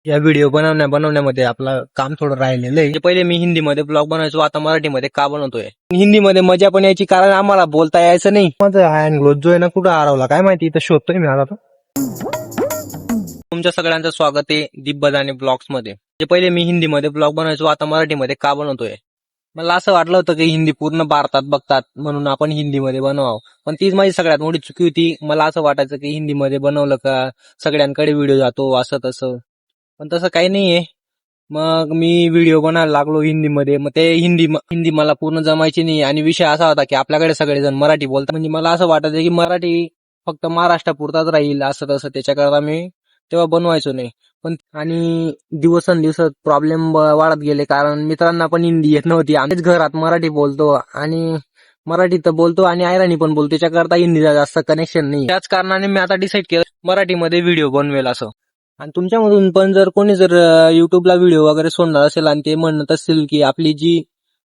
या व्हिडिओ बनवण्यामध्ये आपलं काम थोडं राहिलेलं आहे. पहिले मी हिंदीमध्ये ब्लॉग बनवायचो, आता मराठीमध्ये का बनवतोय. हिंदीमध्ये मजा पण यायची, कारण आम्हाला बोलता यायचं नाही. माझा हँड ग्लोज जो आहे ना कुठं हरवला काय माहिती, इथं शोधतोय मी आता. तुमच्या सगळ्यांचं स्वागत आहे दीप बदाने ब्लॉग्स मध्ये. पहिले मी हिंदीमध्ये ब्लॉग बनवायचो, आता मराठीमध्ये का बनवतोय. मला असं वाटलं होतं की हिंदी पूर्ण भारतात बघतात म्हणून आपण हिंदीमध्ये बनवावं, पण तीच माझी सगळ्यात मोठी चुकी होती. मला असं वाटायचं की हिंदीमध्ये बनवलं का सगळ्यांकडे व्हिडिओ जातो असं तसं, पण तसं काही नाहीये. मग मी व्हिडिओ बनायला लागलो हिंदीमध्ये. मग ते हिंदी मला पूर्ण जमायची नाही, आणि विषय असा होता की आपल्याकडे सगळेजण मराठी बोलतात. म्हणजे मला असं वाटायचं की मराठी फक्त महाराष्ट्रापुरताच राहील असं तसं, त्याच्याकरता मी तेव्हा बनवायचो नाही. पण आणि दिवसेंदिवस प्रॉब्लेम वाढत गेले, कारण मित्रांना पण हिंदी येत नव्हती. आम्हीच घरात मराठी बोलतो आणि मराठी तर बोलतो आणि आयराणी पण बोलतो, त्याच्याकरता हिंदीला जास्त कनेक्शन नाही. त्याच कारणाने मी आता डिसाईड केलं मराठीमध्ये व्हिडिओ बनवेल असं. आणि तुमच्यामधून पण जर कोणी युट्यूबला व्हिडिओ वगैरे सोडणार असेल आणि ते म्हणत असेल की आपली जी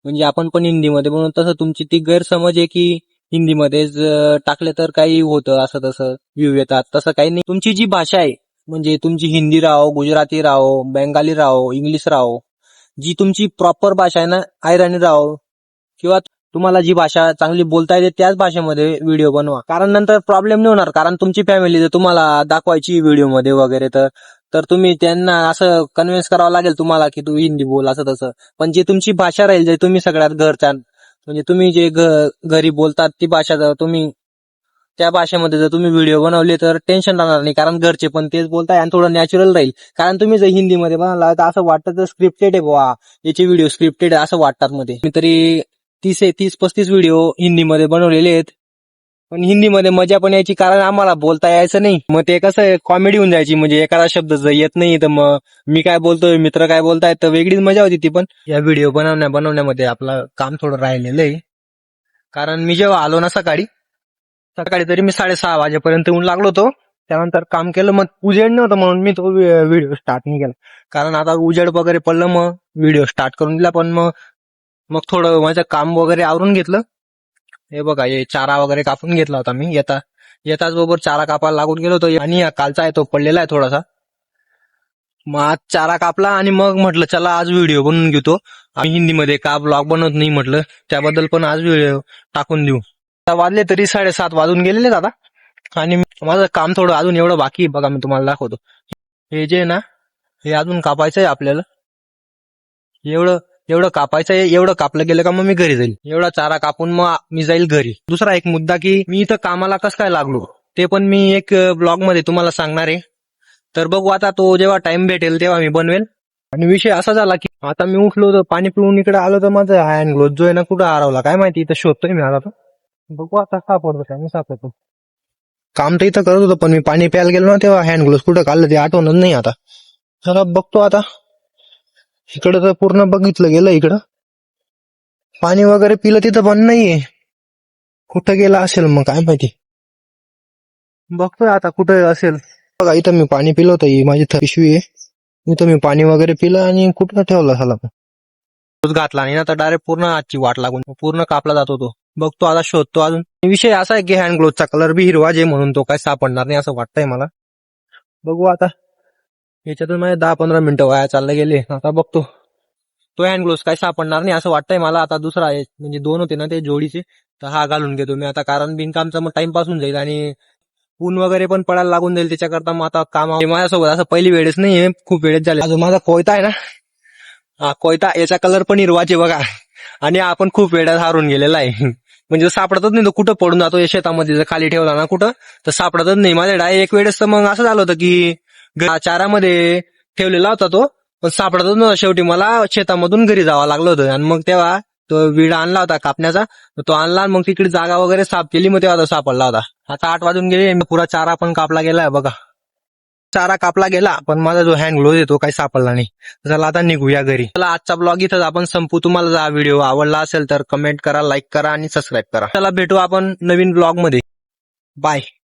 म्हणजे आपण पण हिंदीमध्ये बनवू, तसं तुमची ती गैरसमज आहे की हिंदीमध्येच टाकले तर काही होतं असं तसं व्ह्यू येतात. तसं काही नाही. तुमची जी भाषा आहे म्हणजे तुमची हिंदी राहो, गुजराती राहो, बेंगाली राहो, इंग्लिश राहो, जी तुमची प्रॉपर भाषा आहे ना, आयराणी राहो किंवा तुम्हाला जी भाषा चांगली बोलता येते त्याच भाषेमध्ये व्हिडिओ बनवा, कारण नंतर प्रॉब्लेम नाही होणार. कारण तुमची फॅमिली जर तुम्हाला दाखवायची व्हिडिओमध्ये वगैरे तर तुम्ही त्यांना असं कन्व्हिन्स करावं लागेल तुम्हाला की तू हिंदी बोल असं तसं. पण जी तुमची भाषा राहील, जे तुम्ही सगळ्यात घरच्या म्हणजे तुम्ही जे घरी बोलतात ती भाषा, जर तुम्ही त्या भाषेमध्ये जर तुम्ही व्हिडिओ बनवले तर टेन्शन राहणार नाही, कारण घरचे पण तेच बोलताय आणि थोडं नॅचरल राहील. कारण तुम्ही जर हिंदीमध्ये बनवला तर असं वाटतं तर स्क्रिप्टेड आहे बुवा, याचे व्हिडिओ स्क्रिप्टेड आहे असं वाटतात. मध्ये मी तरी 30-35 व्हिडिओ हिंदीमध्ये बनवलेले आहेत, पण हिंदीमध्ये मजा पण यायची, कारण आम्हाला बोलता यायचं नाही. मग ते कसं कॉमेडी होऊन जायची, म्हणजे एखादा शब्द जर येत नाही तर मग मी काय बोलतोय, मित्र काय बोलतायत, तर वेगळीच मजा होती ती. पण या व्हिडिओ बनवण्यामध्ये आपलं काम थोडं राहिलेलं आहे, कारण मी जेव्हा आलो ना सकाळी तरी मी 6:30 वाजेपर्यंत येऊन लागलो होतो. त्यानंतर काम केलं, मग उजेड नव्हतं म्हणून मी तो व्हिडिओ स्टार्ट नाही केला. कारण आता उजेड वगैरे पडलं मग व्हिडिओ स्टार्ट करून दिला. पण मग थोडं माझं काम वगैरे आवरून घेतलं. हे बघा, हे चारा वगैरे कापून घेतला होता मी. येताच बरोबर चारा कापायला लागून गेलो होतो, आणि कालचा आहे तो पडलेला आहे थोडासा. मग आज चारा कापला आणि मग म्हटलं चला आज व्हिडिओ बनवून घेतो. आम्ही हिंदीमध्ये का ब्लॉग बनवत नाही म्हटलं, त्याबद्दल पण आज व्हिडिओ टाकून देऊ. आता वाजले तरी 7:30 वाजून गेलेले आता, आणि माझं काम थोडं अजून एवढं बाकी आहे. बघा मी तुम्हाला दाखवतो. हे जे ना, हे अजून कापायचं आहे आपल्याला. एवढं कापायचं आहे. एवढं कापलं गेलं का मग मी घरी जाईल. एवढा चारा कापून मग मी जाईल घरी. दुसरा एक मुद्दा की मी इथं कामाला कसं काय लागलो ते पण मी एक ब्लॉग मध्ये तुम्हाला सांगणार आहे. तर बघू आता, तो जेव्हा टाइम भेटेल तेव्हा मी बनवेल. आणि विषय असा झाला की आता मी उठलो तर पाणी पिऊन इकडे आलो, तर माझा हँड ग्लोव्ह जो आहे ना कुठं हरवला काय माहिती, इथं शोधतोय मी आता. बघू आता सापडतो का, मी सापडतो. काम तर इथं करत होतो, पण मी पाणी प्यायला गेलो ना तेव्हा हँड ग्लोव्ह कुठं काढलं ते आठवणच नाही आता. चला बघतो आता. इकडं तर पूर्ण बघितलं गेलं, इकडं पाणी वगैरे पिलं तिथं पण नाहीये. कुठं गेला असेल मग काय माहिती. बघतोय आता कुठं असेल. बघा इथं मी पाणी पिलं होतं, ही माझी पिशवी आहे. इथं मी पाणी वगैरे पिलं आणि कुठं ठेवला साला घातला आणि ना तर डायरेक्ट पूर्ण आजची वाट लागून पूर्ण कापला जातो तो. बघतो आता, शोधतो अजून. विषय असा आहे की हँड ग्लोव्हचा कलर बी हिरवा जे, म्हणून तो काय सापडणार नाही असं वाटतंय मला. बघू आता. याच्यातून माझे 10-15 मिनिटं वाया चालले गेले. आता बघतो तो हँड ग्लोव्ह काय सापडणार नाही असं वाटतंय मला. आता दुसरा आहे, म्हणजे 2 होते ना ते जोडीचे, तर हा घालून घेतो मी आता, कारण बिनकामचा मग टाइमपास होऊन जाईल आणि ऊन वगैरे पण पडायला लागून जाईल. त्याच्याकरता मग आता काम माझ्यासोबत असं पहिली वेळेस नाहीये, खूप वेळेस झाले. अजून माझा कोयता आहे ना, हा कोयता, याचा कलर पण हिरवाचे बघा, आणि आपण खूप वेळात हारून गेलेला आहे. म्हणजे सापडतच नाही तो, कुठं पडून जातो. या शेतामध्ये जर खाली ठेवला ना कुठं, तर सापडतच नाही. माझ्या एक वेळेस तर मग असं झालं होतं की चारामध्ये ठेवलेला होता तो, पण सापडतच नव्हता. शेवटी मला शेतामधून घरी जावं लागलं होतं, आणि मग तेव्हा तो विडा आणला होता कापण्याचा, तो आणला मग तिकडे जागा वगैरे साफ केली, मग तेव्हा तो सापडला होता. आता 8 वाजून गेले, पुरा चारा पण कापला गेलाय बघा. चारा कापला गेला, पण माझा जो हँड ग्लोव्ह आहे तो काही सापडला नाही. चला आता निघूया घरी. चला आजचा ब्लॉग इथं आपण संपू. तुम्हाला जर हा व्हिडिओ आवडला असेल तर कमेंट करा, लाईक करा आणि सबस्क्राईब करा. चला भेटू आपण नवीन ब्लॉग मध्ये. बाय.